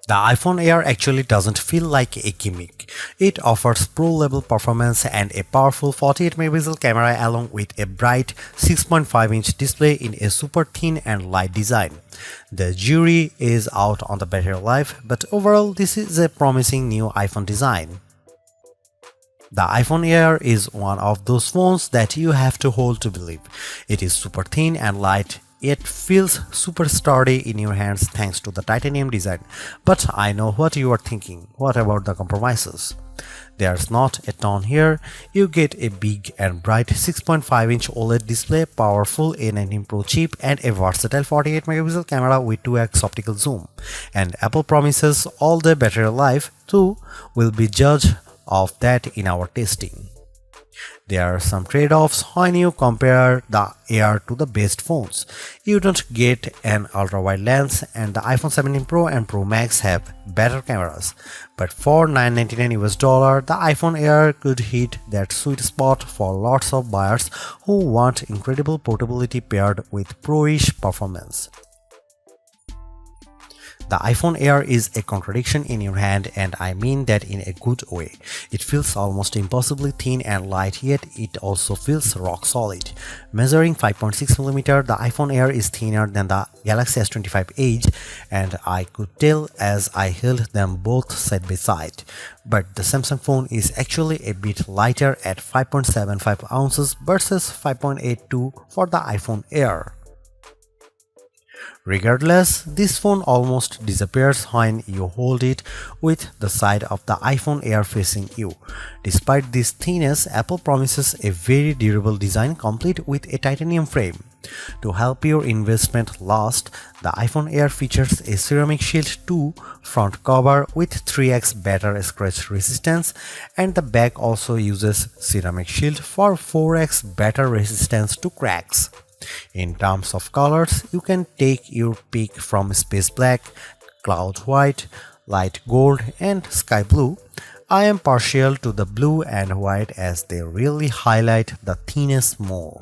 The iPhone Air actually doesn't feel like a gimmick. It offers pro-level performance and a powerful 48 megapixel camera along with a bright 6.5-inch display in a super thin and light design. The jury is out on the battery life, but overall this is a promising new iPhone design. The iPhone Air is one of those phones that you have to hold to believe. It is super thin and light. It feels super sturdy in your hands thanks to the titanium design. But I know what you are thinking. What about the compromises? There's not a ton here. You get a big and bright 6.5-inch OLED display, powerful A19 Pro chip, and a versatile 48 megapixel camera with 2x optical zoom. And Apple promises all the battery life too. Will be judged of that in our testing. There are some trade-offs when you compare the Air to the best phones. You don't get an ultra-wide lens, and the iPhone 17 Pro and Pro Max have better cameras. But for $999, the iPhone Air could hit that sweet spot for lots of buyers who want incredible portability paired with pro-ish performance. The iPhone Air is a contradiction in your hand, and I mean that in a good way. It feels almost impossibly thin and light, yet it also feels rock solid. Measuring 5.6mm, the iPhone Air is thinner than the Galaxy S25 Edge, and I could tell as I held them both side by side. But the Samsung phone is actually a bit lighter at 5.75 ounces versus 5.82 for the iPhone Air. Regardless, this phone almost disappears when you hold it with the side of the iPhone Air facing you. Despite this thinness, Apple promises a very durable design complete with a titanium frame. To help your investment last, the iPhone Air features a Ceramic Shield 2 front cover with 3x better scratch resistance, and the back also uses Ceramic Shield for 4x better resistance to cracks. In terms of colors, you can take your pick from space black, cloud white, light gold, and sky blue. I am partial to the blue and white as they really highlight the thinness more.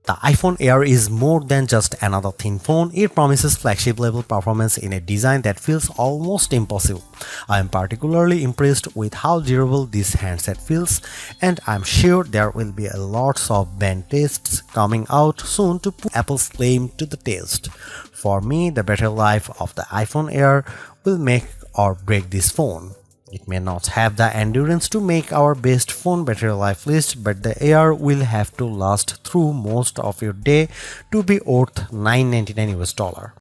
The iPhone Air is more than just another thin phone. It promises flagship level performance in a design that feels almost impossible. I am particularly impressed with how durable this handset feels, and I'm sure there will be lots of band tests coming out soon to put Apple's claim to the test. For me, the battery life of the iPhone Air will make or break this phone. It may not have the endurance to make our best phone battery life list, but the Air will have to last through most of your day to be worth $999.